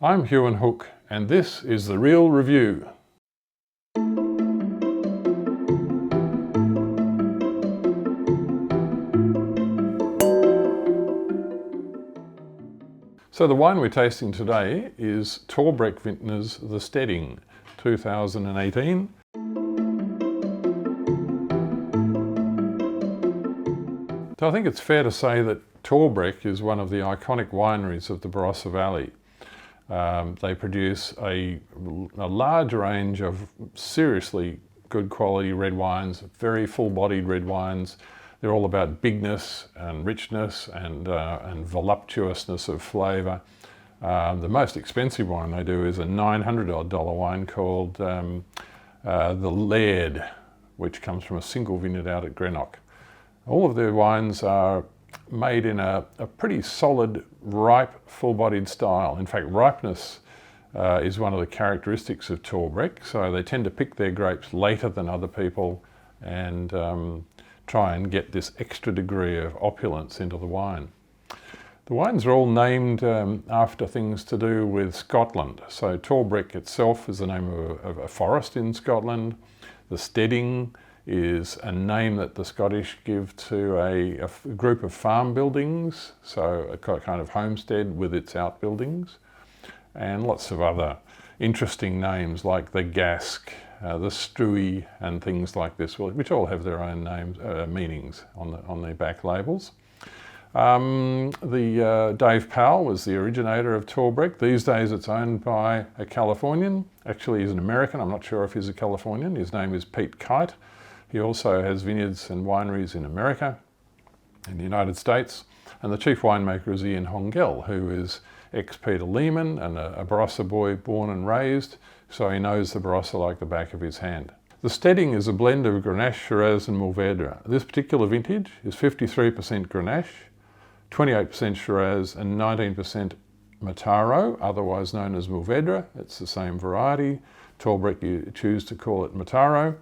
I'm Huon Hooke, and this is The Real Review. So the wine we're tasting today is Torbreck Vintners The Steading, 2018. So I think it's fair to say that Torbreck is one of the iconic wineries of the Barossa Valley. They produce a large range of seriously good quality red wines, very full-bodied red wines. They're all about bigness and richness and voluptuousness of flavour. The most expensive wine they do is a $900 wine called the Laird, which comes from a single vineyard out at Grenache. All of their wines are made in a pretty solid, ripe, full-bodied style. In fact, ripeness is one of the characteristics of Torbreck, so they tend to pick their grapes later than other people and try and get this extra degree of opulence into the wine. The wines are all named after things to do with Scotland. So Torbreck itself is the name of a forest in Scotland. The Steading is a name that the Scottish give to a group of farm buildings, so a kind of homestead with its outbuildings, and lots of other interesting names like the Gask, the Stewie, and things like this, which all have their own names, meanings on their back labels. Dave Powell was the originator of Torbreck. These days it's owned by a Californian. Actually, he's an American. I'm not sure if he's a Californian. His name is Pete Kite. He also has vineyards and wineries in America, in the United States, and the chief winemaker is Huon Hooke, who is ex-Peter Lehman and a Barossa boy born and raised, so he knows the Barossa like the back of his hand. The Steading is a blend of Grenache, Shiraz and Mourvèdre. This particular vintage is 53% Grenache, 28% Shiraz and 19% Mataro, otherwise known as Mourvèdre. It's the same variety. Torbreck, you choose to call it Mataro.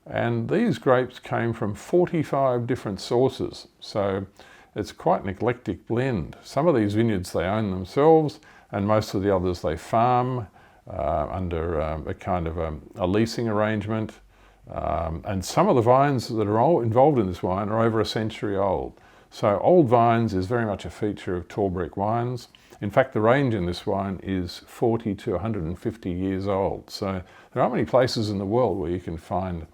And these grapes came from 45 different sources, so it's quite an eclectic blend. Some of these vineyards they own themselves, and most of the others they farm under a kind of a leasing arrangement. And some of the vines that are all involved in this wine are over a century old. So old vines is very much a feature of Torbreck wines. In fact, the range in this wine is 40 to 150 years old. So there aren't many places in the world where you can find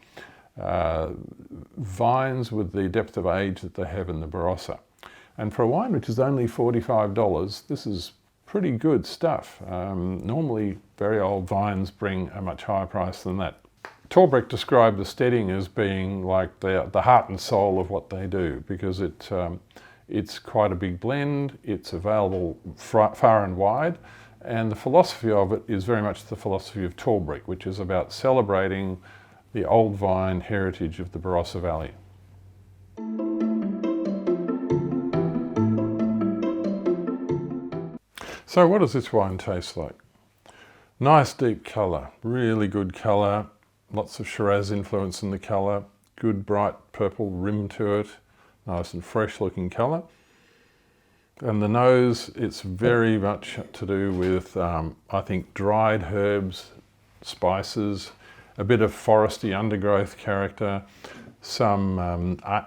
vines with the depth of age that they have in the Barossa. And for a wine which is only $45, this is pretty good stuff. Normally, very old vines bring a much higher price than that. Torbreck described the Steading as being like the heart and soul of what they do, because it's quite a big blend, it's available far and wide, and the philosophy of it is very much the philosophy of Torbreck, which is about celebrating the old vine heritage of the Barossa Valley. So what does this wine taste like? Nice deep colour, really good colour, lots of Shiraz influence in the colour, good bright purple rim to it, nice and fresh looking colour. And the nose, it's very much to do with, I think, dried herbs, spices, a bit of foresty undergrowth character, some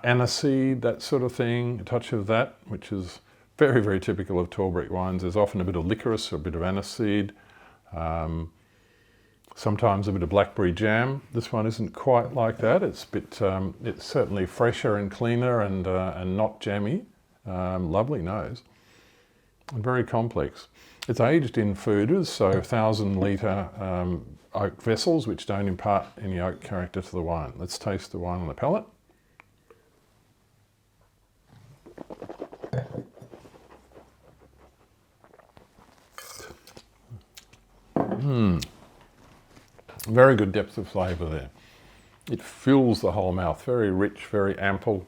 aniseed, that sort of thing, a touch of that, which is very, very typical of Torbreck wines. There's often a bit of licorice or a bit of aniseed, sometimes a bit of blackberry jam. This one isn't quite like that. It's it's certainly fresher and cleaner and not jammy. Lovely nose, and very complex. It's aged in foeders, so 1,000-litre oak vessels, which don't impart any oak character to the wine. Let's taste the wine on the palate. Very good depth of flavour there. It fills the whole mouth, very rich, very ample.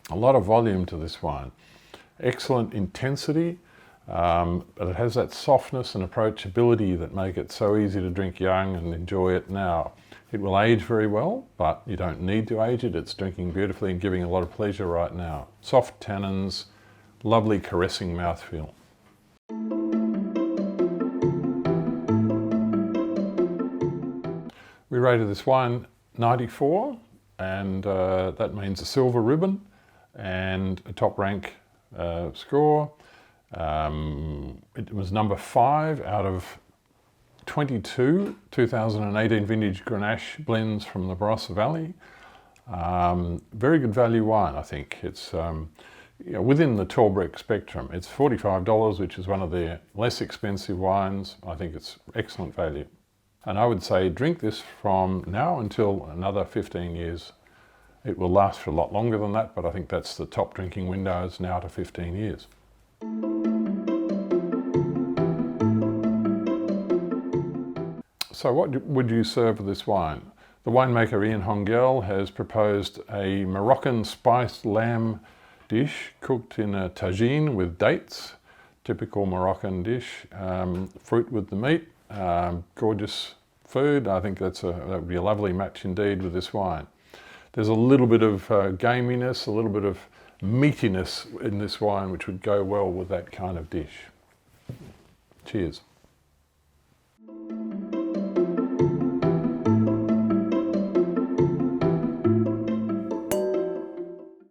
A lot of volume to this wine. Excellent intensity, but it has that softness and approachability that make it so easy to drink young and enjoy it now. It will age very well, but you don't need to age it. It's drinking beautifully and giving a lot of pleasure right now. Soft tannins, lovely caressing mouthfeel. rated this wine 94, and that means a silver ribbon and a top rank score. It was number 5 out of 22 2018 vintage Grenache blends from the Barossa Valley. Very good value wine, I think. It's within the Torbreck spectrum. It's $45, which is one of their less expensive wines. I think it's excellent value. And I would say drink this from now until another 15 years. It will last for a lot longer than that, but I think that's the top drinking window, is now to 15 years. So what would you serve with this wine? The winemaker Huon Hooke has proposed a Moroccan spiced lamb dish cooked in a tagine with dates, typical Moroccan dish, fruit with the meat, gorgeous food. I think that would be a lovely match indeed with this wine. There's a little bit of gaminess, a little bit of meatiness in this wine, which would go well with that kind of dish. Cheers.